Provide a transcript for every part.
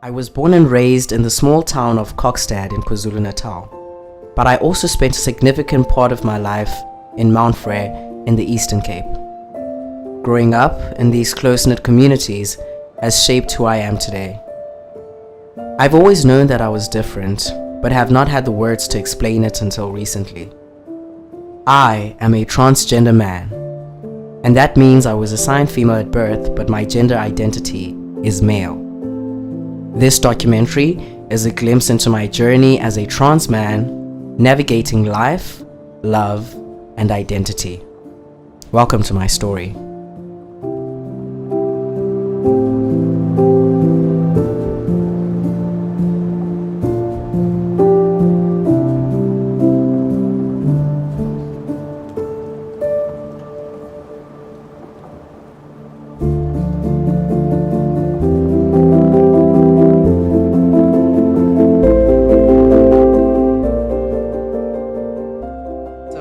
I was born and raised in the small town of Kokstad in KwaZulu-Natal, but I also spent a significant part of my life in Mount Frere in the Eastern Cape. Growing up in these close-knit communities has shaped who I am today. I've always known that I was different, but have not had the words to explain it until recently. I am a transgender man, and that means I was assigned female at birth, but my gender identity is male. This documentary is a glimpse into my journey as a trans man, navigating life, love, and identity. Welcome to my story.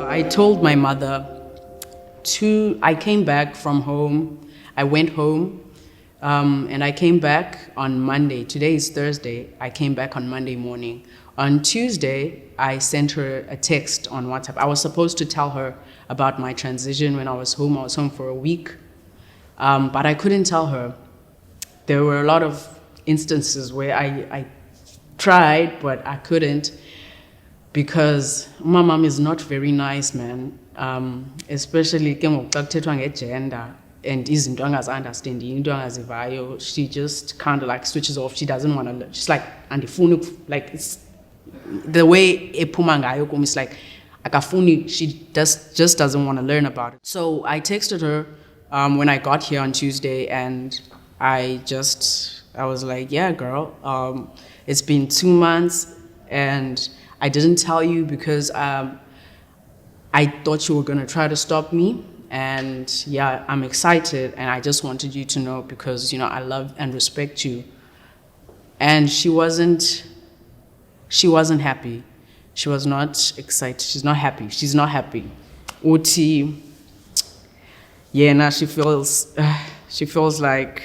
I told my mother I came back from home. I went home and I came back on Monday. Today is Thursday. I came back on Monday morning. On Tuesday, I sent her a text on WhatsApp. I was supposed to tell her about my transition when I was home. I was home for a week, but I couldn't tell her. There were a lot of instances where I tried, but I couldn't. Because my mom is not very nice, man. Especially gender and izinto angazi-understandi, into angazivayo. She just kind of like switches off. She doesn't want to learn. She's like, andifuni, like it's the way ephuma ngayo kum is like akafuni. She just doesn't want to learn about it. So I texted her when I got here on Tuesday, and I was like, yeah, girl, it's been 2 months, and I didn't tell you because I thought you were gonna try to stop me, and yeah, I'm excited, and I just wanted you to know because I love and respect you. And she wasn't happy. She was not excited. She's not happy. She's not happy. Uti, yeah, now she feels like.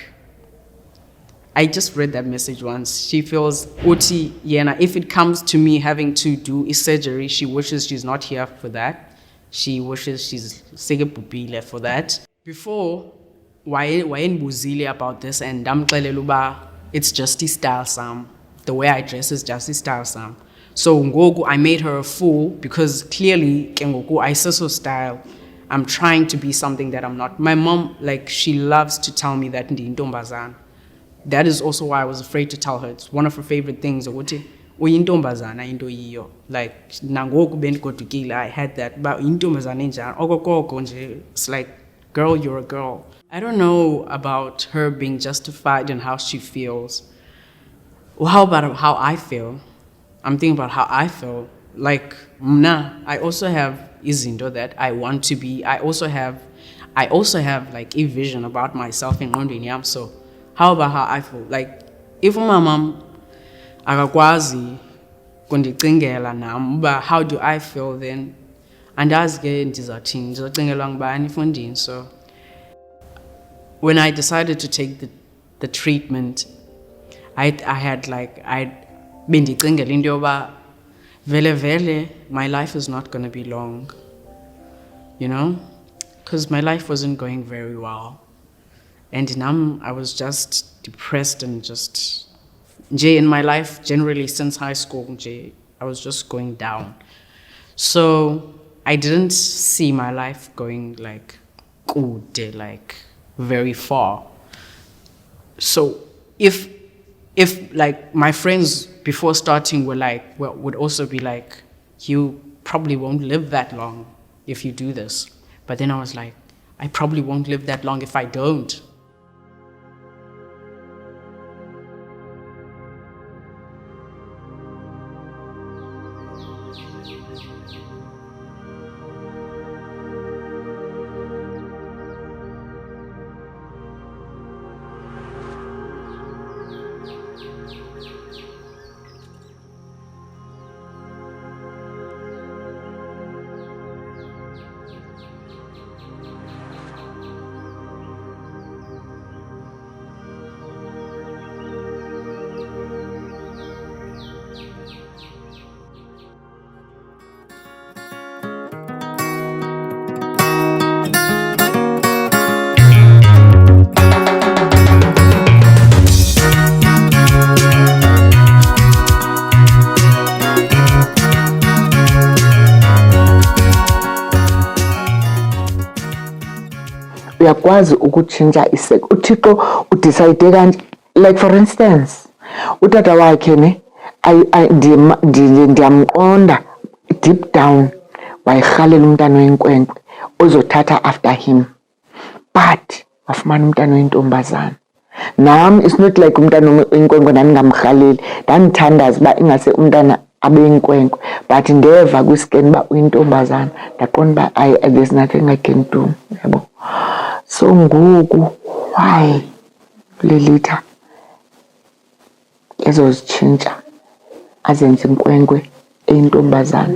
I just read that message once. She feels, Uti, Yena, if it comes to me having to do a surgery, she wishes she's not here for that. She wishes she's segepupile for that. Before, why buzile about this, and damxeleluba, it's just his style, Sam. The way I dress is just his style, Sam. So ngoku, I made her a fool because clearly, ngoku, I so style. I'm trying to be something that I'm not. My mom, she loves to tell me that ndi intombazana. That is also why I was afraid to tell her. It's one of her favorite things. Uyintombazana into yiyo. Like nangoku bendigodukile, I had that. But uyintombazana enjani? Okokoko nje. It's like, girl, you're a girl. I don't know about her being justified in how she feels. Well, how about how I feel? I'm thinking about how I feel. Like, I also have izinto that I want to be. I also have like a vision about myself in London. So how about how I feel? Like, if my mom akakwazi kundicingela nam, but how do I feel then? Andazi ke ndizathini, ndizocingelwa ngubani efondini. So when I decided to take the treatment, I had bendicingela into yoba vele my life is not going to be long, because my life wasn't going very well. And now I was just depressed and just, in my life, generally since high school, I was just going down. So I didn't see my life going very far. So if my friends before starting were would also be like, you probably won't live that long if you do this. But then I was like, I probably won't live that long if I don't. uyakwazi ukutshintsha iseko. uThixo udecide kanje, like for instance utata wakhe ne ndiyamqonda deep down wayirhalela umntana oyinkwenkwe ozothatha after him, but wafumana umntana oyintombazana. Nam it's not like umntana oyinkwenkwe ndandingamrhaleli, ndandithandaza uba ingase umntana abeyinkwenkwe, but ndeva kwiskeni uba uyintombazana ndaqonda uba there's nothing I can do, yabo. So ngoku why Lilita ezozitshintsha azenze inkwenkwe eyintombazana?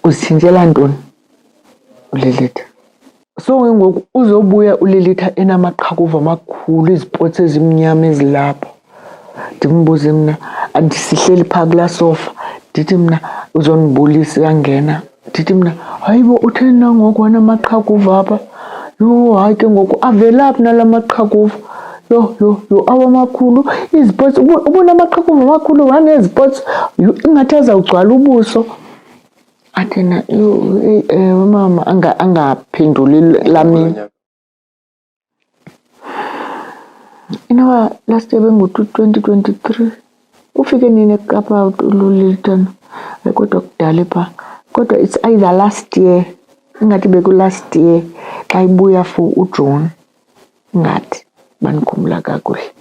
Uzitshintshela ntoni uLilita? So ngoku uzobuya uLilita enamaqhakuva amakhulu, izipotsi ezimnyama ezilapha. Ndimbuze mna, andisihleli phaa kulaa sofa, ndithi mna uzondibulisa uyangena, ndithi mna hayibo utheni na ngoku wanamaqhakuva apha? Yho hayi ke ngoku avelaphi nala maqhakuva? Yo awamakhulu izipotsi, ubunamaqhakuva amakhulu wanezipotsi ingathi azawugcwala ubuso. Athena mama angaphenduli lamini. Inoba last year bengu-2023 ufike nini eKapa uLilita? Kodwa kudala phaa, kodwa it's either last year, ingathi beku-last year xa ibuya for uJune, ingathi bandikhumbula kakuhle.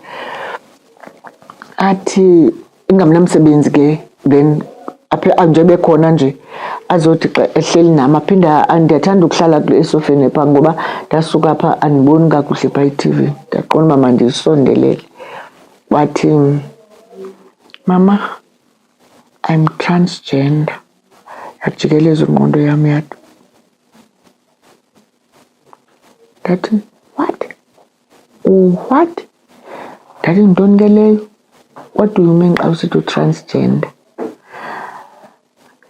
Athi ingamnamsebenzi ke, then apha nje bekhona nje azothi xa ehleli nam aphinde ndiyathanda ukuhlala kule esofeni phaa ngoba ndasuka phaa andiboni kakuhle phaa i-TV, ndaqonda uba mandisondelele. Wathi mama I'm transgender. Yajikeleza ingqondo yam yathi ndathi what? Ndathi yintoni ke leyo? What do you mean xa usithi transgender?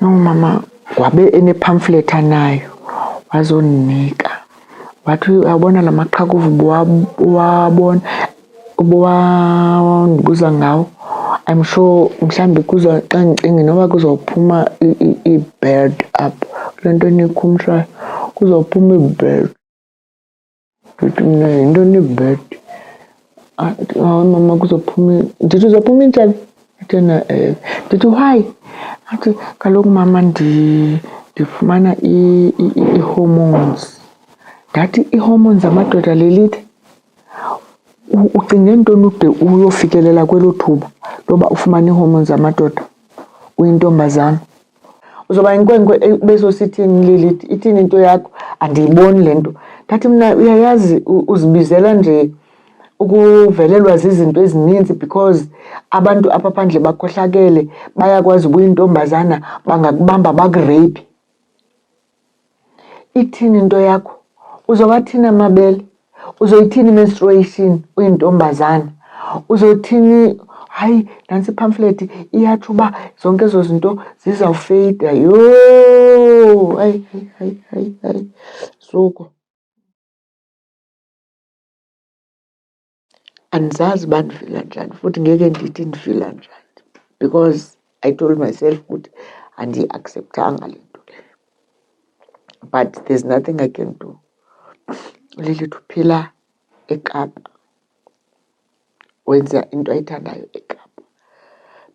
No mama, wabe enepamphlet anayo wazondinika, wathi uyabona la maqhakuva ubuwandibuza ngawo, I'm sure mhlawumbi kuza xa ndicinga noba kuzophuma i-bird up kule nto niyikhumshayo, kuzophuma i-bird. Ndithi mna yintoni i-bird? Hayi mama kuzophuma, ndithi uzophuma intshaba? Athena ndithi why? Athi kaloku mama ndifumana ii-hormones. Ndathi ii-hormones zamadoda Lilita, ucinge ntoni ude uyofikelela kwelo thuba loba ufumane ii-hormones zamadoda uyintombazana? Uzoba inkwenkwe besosithini Lilita, ithini into yakho? Andiyiboni le nto. Ndathi mna uyayazi uzibizela nje ukuvelelwa zizinto ezininzi because abantu apha phandle bakhohlakele, bayakwazi ubuyintombazana bangakubamba bakureyiphi. Ithini into yakho? Uzowathini amabele? Uzoyithini menstruation uyintombazana? Uzothini? Hayi nantsi ipamphlet iyatsho uba zonke ezo zinto zizawufeyida. Yho hayi suko. Andizazi uba ndifila njani, futhi ngeke ndithi ndifila njani because I told myself ukuthi andiyi-acceptanga le nto le, but there's nothing I can do. Lilita uphila eKapa, wenza into ayithandayo eKapa,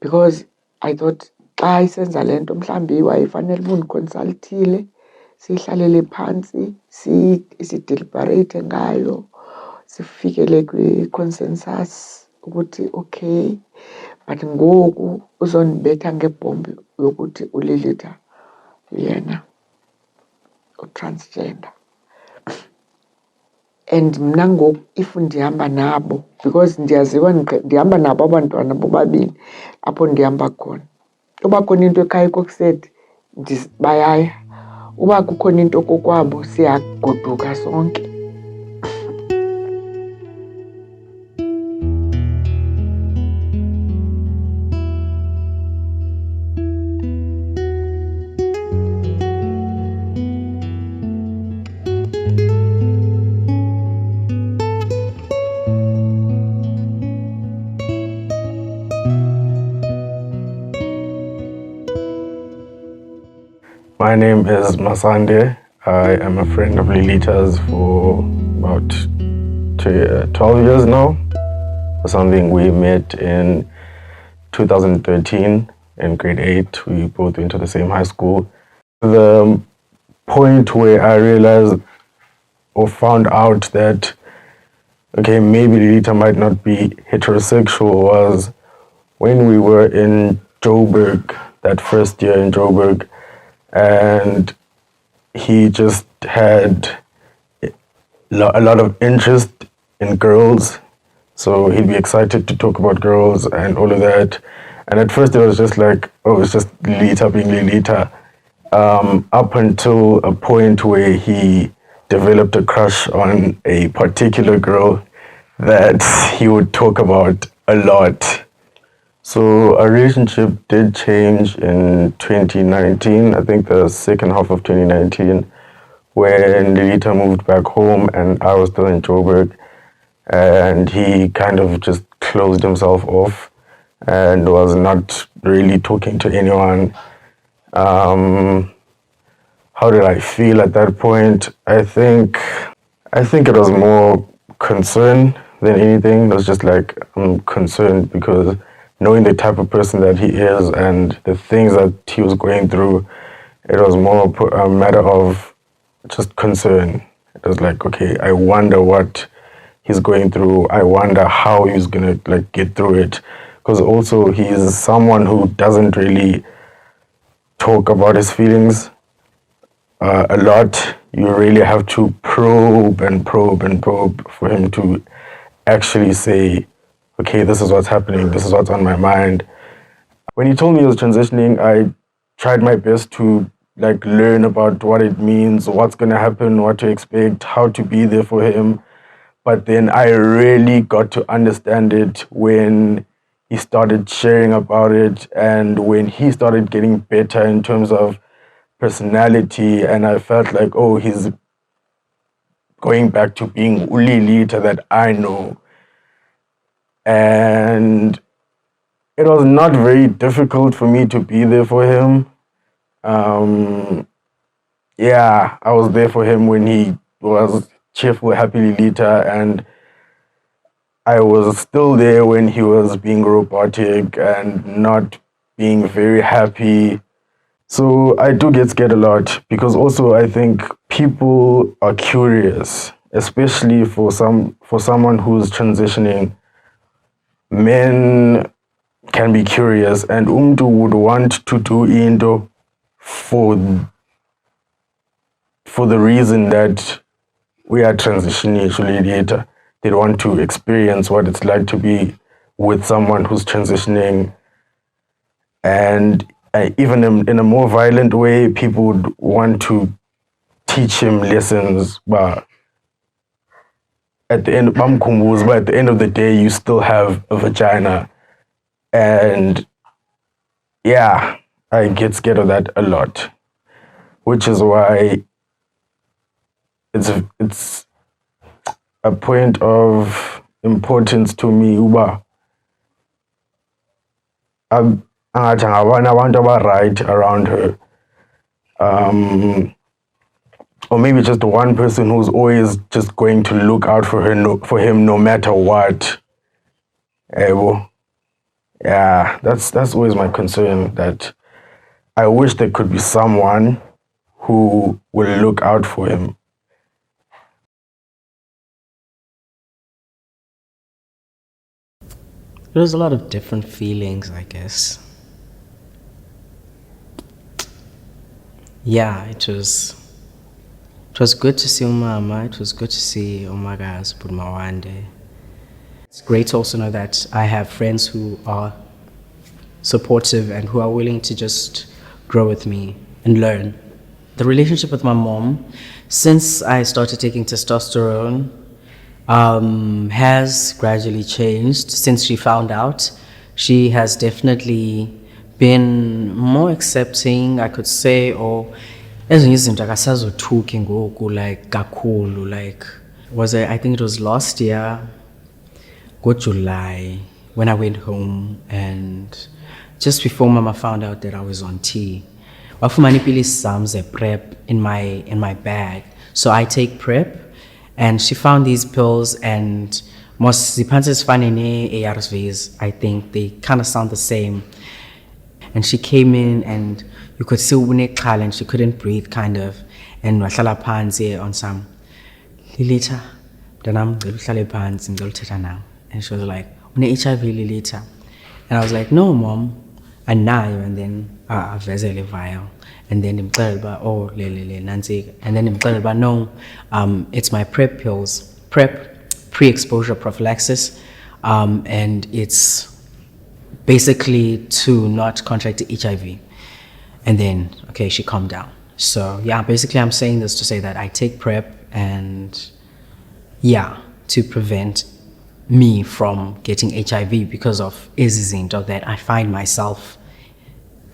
because I thought xa isenza le nto mhlawumbi wayefanele uba undiconsultile, siyihlalele phantsi sideliberate ngayo, sifikele kwi-consensus ukuthi okay, but ngoku uzondibetha ngebhombi yokuthi uLilita yena utransgender. And mna ngoku if ndihamba nabo, because ndiyaziwa ndihamba nabo abantwana bobabini apho ndihamba khona, uba khona into ekhaya kokuseti bayaya, uba kukhona into kokwabo siyagoduka sonke. My name is Masande. I am a friend of Lilita's for about 12 years now. For something we met in 2013 in grade 8. We both went to the same high school. The point where I realized or found out that, okay, maybe Lilita might not be heterosexual was when we were in Joburg, that first year in Joburg, and he just had a lot of interest in girls. So he'd be excited to talk about girls and all of that. And at first it was just like, oh, it's just Lilita being Lilita. Up until a point where he developed a crush on a particular girl that he would talk about a lot. So our relationship did change in 2019, I think the second half of 2019, when Lilita moved back home and I was still in Joburg, and he kind of just closed himself off and was not really talking to anyone. How did I feel at that point? I think it was more concern than anything. It was just like, I'm concerned because knowing the type of person that he is and the things that he was going through, it was more a matter of just concern. It was like, okay, I wonder what he's going through. I wonder how he's gonna like get through it. Because also he's someone who doesn't really talk about his feelings a lot. You really have to probe and probe and probe for him to actually say, okay, this is what's happening, this is what's on my mind. When he told me he was transitioning, I tried my best to like learn about what it means, what's gonna happen, what to expect, how to be there for him. But then I really got to understand it when he started sharing about it and when he started getting better in terms of personality, and I felt like, oh, he's going back to being Lilita that I know. And it was not very difficult for me to be there for him. Yeah, I was there for him when he was cheerful, happy Lilita, and I was still there when he was being robotic and not being very happy. So I do get scared a lot because also I think people are curious, especially for someone who's transitioning. Men can be curious, and umntu would want to do into for the reason that we are transitioning actually later. They want to experience what it's like to be with someone who's transitioning, and even in a more violent way, people would want to teach him lessons, but at the end, but at the end of the day, you still have a vagina, and yeah, I get scared of that a lot, which is why it's a point of importance to me. Uba, angathi ngabanye abantu aba-right around her. Or maybe just one person who's always just going to look out for him no matter what. Yeah, that's always my concern, that I wish there could be someone who will look out for him. There was a lot of different feelings, I guess. Yeah, it was good to see Umama. It was good to see Umaga's Budmawande. It's great to also know that I have friends who are supportive and who are willing to just grow with me and learn. The relationship with my mom, since I started taking testosterone, has gradually changed. Since she found out, she has definitely been more accepting, I could say, or ezinye izinto akasazothuki ngoku like kakhulu. Like I think it was last year, July, when I went home, and just before Mama found out that I was on T, wafumana iipilisi zam ze-prep in my bag. So I take prep, and she found these pills, and most ziphantsi zifane nee-ARVs. I think they kind of sound the same. And she came in, and you could see unexhala, and she couldn't breathe, kind of. And wahlala phansi on some, Lilita, mntanam ngicela uhlale phansi, ngicela uthetha nawe. And she was like, une-HIV, Lilita? And I was like, no, Mom, anayo. And then avezele vial. And then ndimxelela uba, oh, le nantsika. And then ndimxelela uba, no, it's my PrEP pills. PrEP, pre-exposure prophylaxis. And it's basically to not contract HIV. And then, okay, she calmed down. So yeah, basically I'm saying this to say that I take PrEP, and yeah, to prevent me from getting HIV because of ezi that I find myself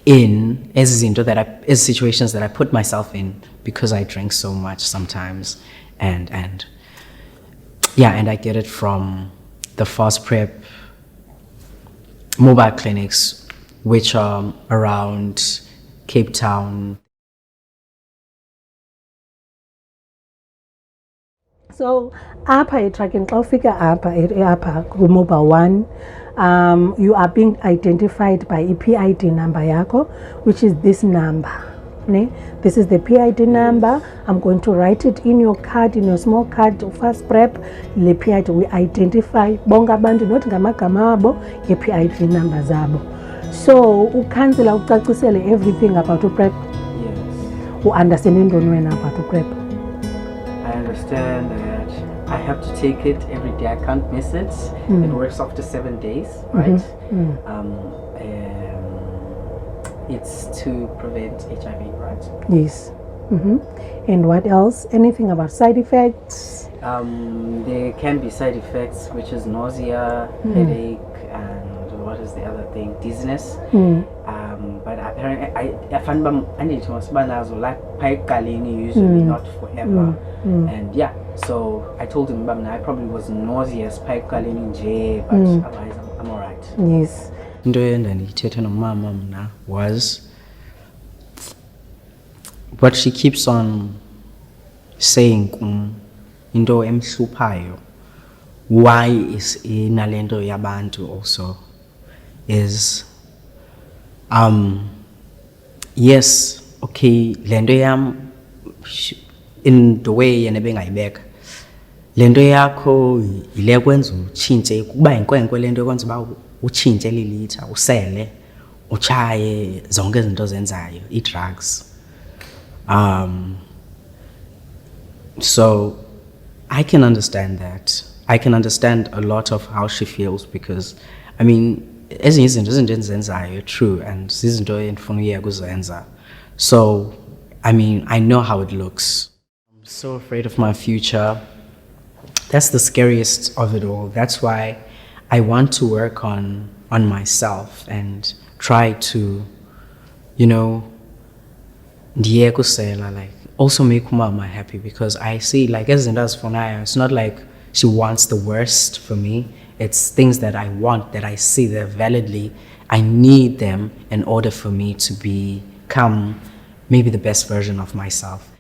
in, ezi situations that I put myself in because I drink so much sometimes. And yeah, and I get it from the fast PrEP mobile clinics, which are around Cape Town. So apha etracking xa ufika apha ku-mobile 1, you are being identified by a PID number yakho, which is this number. Ne? This is the PID number. I'm going to write it in your card, in your small card, fast PrEP. Le PID, we identify bonke abantu, not ngamagama abo, nge-PID number zabo. So ukhansela ucacisele everything about PrEP. Yes. U-understand intoni wena about PrEP. I understand that I have to take it every day. I can't miss it. It works after 7 days, right? It's to prevent HIV, right? Yes. And what else? Anything about side effects? There can be side effects, which is nausea, headache, and what is the other thing? Dizziness. But apparently, I found I need to like pipe galini usually, not forever. And yeah, so I told him I probably was nauseous pipe galini J, but otherwise I'm alright. Yes. Into endandiyithetha nomama mna was what she keeps on saying kum, into emhluphayo, why is inalento yabantu also, is yes, okay, lento yam, in the way yena bengayibeka, lento yakho ile kwenza utshintshe, kuba yinkwenkwe lento yokwenza uba utshintshe Lilita, usele, uchaye, zonke izinto zenzayo, i-drugs. So I can understand that. I can understand a lot of how she feels, because I mean, ezinye izinto endizenzayo true, and zizinto endifuna uyeka kuzenza. So I mean, I know how it looks. I'm so afraid of my future. That's the scariest of it all. That's why I want to work on myself and try to, you know, like also make mama happy, because I see like as for now, it's not like she wants the worst for me. It's things that I want, that I see that validly I need them in order for me to become maybe the best version of myself.